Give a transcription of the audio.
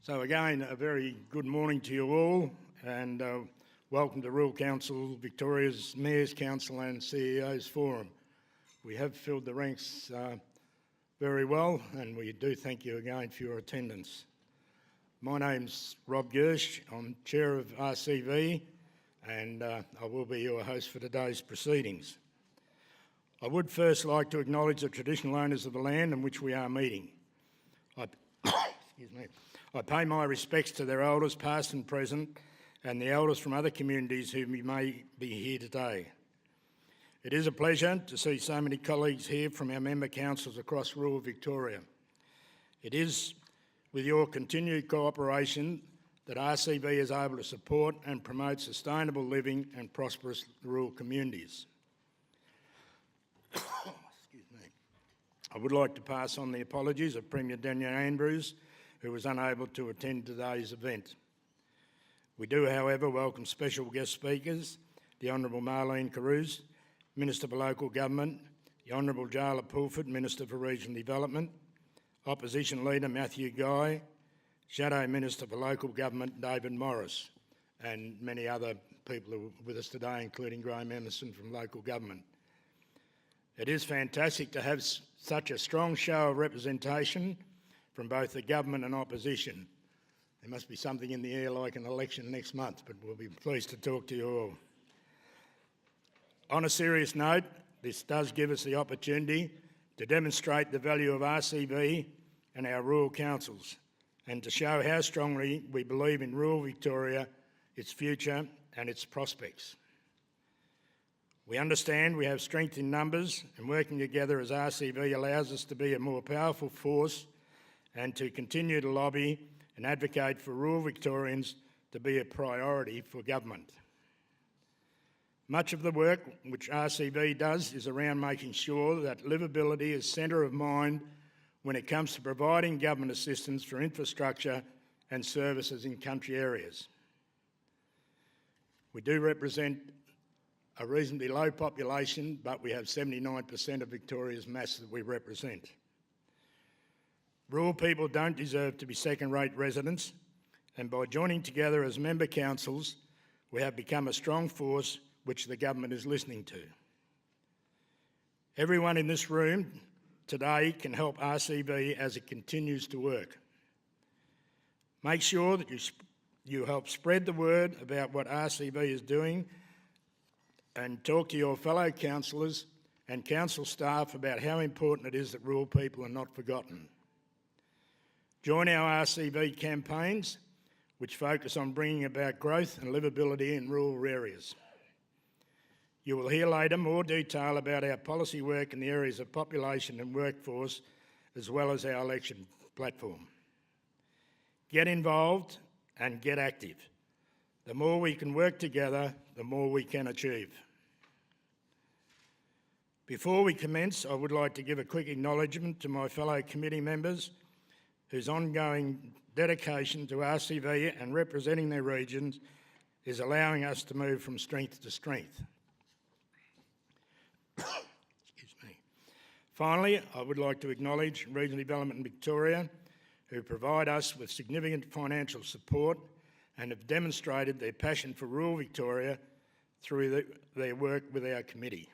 So again, a very good morning to you all, and welcome to Rural Council Victoria's Mayor's Council and CEO's Forum. We have filled the ranks very well, and we do thank you again for your attendance. My name's Rob Gersch. I'm Chair of RCV, and I will be your host for today's proceedings. I would first like to acknowledge the traditional owners of the land in which we are meeting. I pay my respects to their elders, past and present, and the elders from other communities who may be here today. It is a pleasure to see so many colleagues here from our member councils across rural Victoria. It is with your continued cooperation that RCV is able to support and promote sustainable living and prosperous rural communities. I would like to pass on the apologies of Premier Daniel Andrews, who was unable to attend today's event. We do, however, welcome special guest speakers, the Honourable Marlene Carews, Minister for Local Government, the Honourable Jala Pulford, Minister for Regional Development, Opposition Leader Matthew Guy, Shadow Minister for Local Government David Morris, and many other people who are with us today, including Graham Emerson from Local Government. It is fantastic to have such a strong show of representation from both the government and opposition. There must be something in the air like an election next month, but we'll be pleased to talk to you all. On a serious note, this does give us the opportunity to demonstrate the value of RCV and our rural councils, and to show how strongly we believe in rural Victoria, its future and its prospects. We understand we have strength in numbers, and working together as RCV allows us to be a more powerful force and to continue to lobby and advocate for rural Victorians to be a priority for government. Much of the work which RCV does is around making sure that livability is centre of mind when it comes to providing government assistance for infrastructure and services in country areas. We do represent a reasonably low population, but we have 79% of Victoria's mass that we represent. Rural people don't deserve to be second-rate residents, and by joining together as member councils, we have become a strong force which the government is listening to. Everyone in this room today can help RCV as it continues to work. Make sure that you help spread the word about what RCV is doing, and talk to your fellow councillors and council staff about how important it is that rural people are not forgotten. Join our RCV campaigns, which focus on bringing about growth and livability in rural areas. You will hear later more detail about our policy work in the areas of population and workforce, as well as our election platform. Get involved and get active. The more we can work together, the more we can achieve. Before we commence, I would like to give a quick acknowledgement to my fellow committee members whose ongoing dedication to RCV and representing their regions is allowing us to move from strength to strength. Excuse me. Finally, I would like to acknowledge Regional Development in Victoria, who provide us with significant financial support and have demonstrated their passion for rural Victoria through their work with our committee.